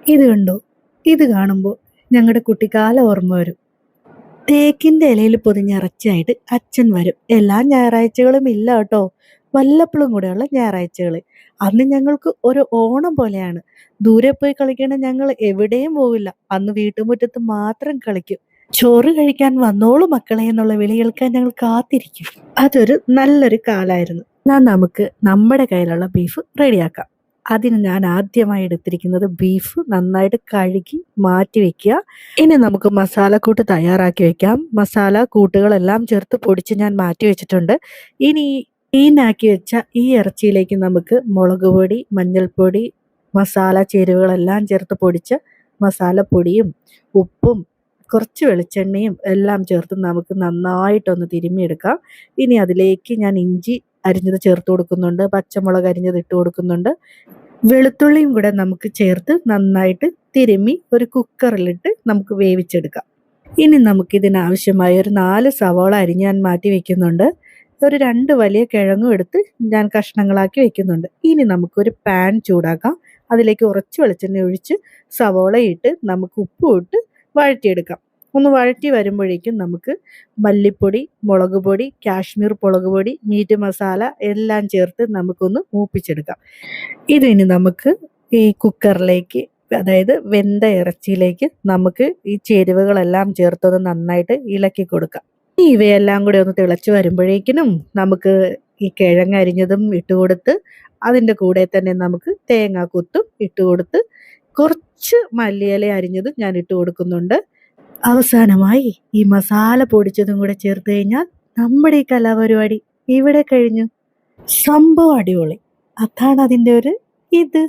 ഇത് കണ്ടോ? ഇത് കാണുമ്പോൾ ഞങ്ങളുടെ കുട്ടിക്കാല ഓർമ്മ വരും. തേക്കിന്റെ ഇലയിൽ പൊതിഞ്ഞ ഇറച്ചിയായിട്ട് അച്ഛൻ വരും. എല്ലാ ഞായറാഴ്ചകളും ഇല്ല കേട്ടോ, വല്ലപ്പോഴും കൂടെയുള്ള ഞായറാഴ്ചകൾ. അന്ന് ഞങ്ങൾക്ക് ഒരു ഓണം പോലെയാണ്. ദൂരെ പോയി കളിക്കണ ഞങ്ങൾ എവിടെയും പോവില്ല. അന്ന് വീട്ടുമുറ്റത്ത് മാത്രം കളിക്കും. ചോറ് കഴിക്കാൻ വന്നോളൂ മക്കളെ എന്നുള്ള വിളി കേൾക്കാൻ ഞങ്ങൾ കാത്തിരിക്കും. അതൊരു നല്ലൊരു കാലായിരുന്നു. നമുക്ക് നമ്മുടെ കയ്യിലുള്ള ബീഫ് റെഡിയാക്കാം. അതിന് ഞാൻ ആദ്യമായി എടുത്തിരിക്കുന്നത് ബീഫ് നന്നായിട്ട് കഴുകി മാറ്റി വെക്കുക. ഇനി നമുക്ക് മസാലക്കൂട്ട് തയ്യാറാക്കി വെക്കാം. മസാല കൂട്ടുകളെല്ലാം ചേർത്ത് പൊടിച്ച് ഞാൻ മാറ്റി വെച്ചിട്ടുണ്ട്. ഇനി ക്ലീനാക്കി വെച്ച ഈ ഇറച്ചിയിലേക്ക് നമുക്ക് മുളക് പൊടി, മഞ്ഞൾപ്പൊടി, മസാല ചേരുവകളെല്ലാം ചേർത്ത് പൊടിച്ച മസാലപ്പൊടിയും ഉപ്പും കുറച്ച് വെളിച്ചെണ്ണയും എല്ലാം ചേർത്ത് നമുക്ക് നന്നായിട്ടൊന്ന് തിരുമ്മിയെടുക്കാം. ഇനി അതിലേക്ക് ഞാൻ ഇഞ്ചി അരിഞ്ഞത് ചേർത്ത് കൊടുക്കുന്നുണ്ട്, പച്ചമുളക് അരിഞ്ഞത് ഇട്ട് കൊടുക്കുന്നുണ്ട്, വെളുത്തുള്ളിയും കൂടെ നമുക്ക് ചേർത്ത് നന്നായിട്ട് തിരുമ്മി ഒരു കുക്കറിലിട്ട് നമുക്ക് വേവിച്ചെടുക്കാം. ഇനി നമുക്കിതിനാവശ്യമായ ഒരു 4 സവാള അരിഞ്ഞ് ഞാൻ മാറ്റി വെക്കുന്നുണ്ട്. ഒരു 2 വലിയ കിഴങ്ങും എടുത്ത് ഞാൻ കഷ്ണങ്ങളാക്കി വെക്കുന്നുണ്ട്. ഇനി നമുക്കൊരു പാൻ ചൂടാക്കാം. അതിലേക്ക് കുറച്ച് വെളിച്ചെണ്ണ ഒഴിച്ച് സവാള ഇട്ട് നമുക്ക് ഉപ്പും ഇട്ട് വഴറ്റിയെടുക്കാം. ഒന്ന് വഴറ്റി വരുമ്പോഴേക്കും നമുക്ക് മല്ലിപ്പൊടി, മുളക് പൊടി, കാശ്മീർ മുളക് പൊടി, മീറ്റ് മസാല എല്ലാം ചേർത്ത് നമുക്കൊന്ന് മൂപ്പിച്ചെടുക്കാം. ഇതിനി നമുക്ക് ഈ കുക്കറിലേക്ക്, അതായത് വെന്ത ഇറച്ചിയിലേക്ക് നമുക്ക് ഈ ചേരുവകളെല്ലാം ചേർത്തൊന്ന് നന്നായിട്ട് ഇളക്കി കൊടുക്കാം. ഇവയെല്ലാം കൂടി ഒന്ന് തിളച്ച് വരുമ്പോഴേക്കിനും നമുക്ക് ഈ കിഴങ്ങ് അരിഞ്ഞതും ഇട്ട് കൊടുത്ത് അതിൻ്റെ കൂടെ തന്നെ നമുക്ക് തേങ്ങാക്കൊത്തും ഇട്ട് കൊടുത്ത് കുറച്ച് മല്ലിയില അരിഞ്ഞതും ഞാൻ ഇട്ട് കൊടുക്കുന്നുണ്ട്. അവസാനമായി ഈ മസാല പൊടിച്ചതും കൂടെ ചേർത്ത് കഴിഞ്ഞാൽ നമ്മുടെ ഈ കലാപരിപാടി ഇവിടെ കഴിഞ്ഞു. സംഭവം അടിപൊളി. അതാണ് അതിൻ്റെ ഒരു ഇത്.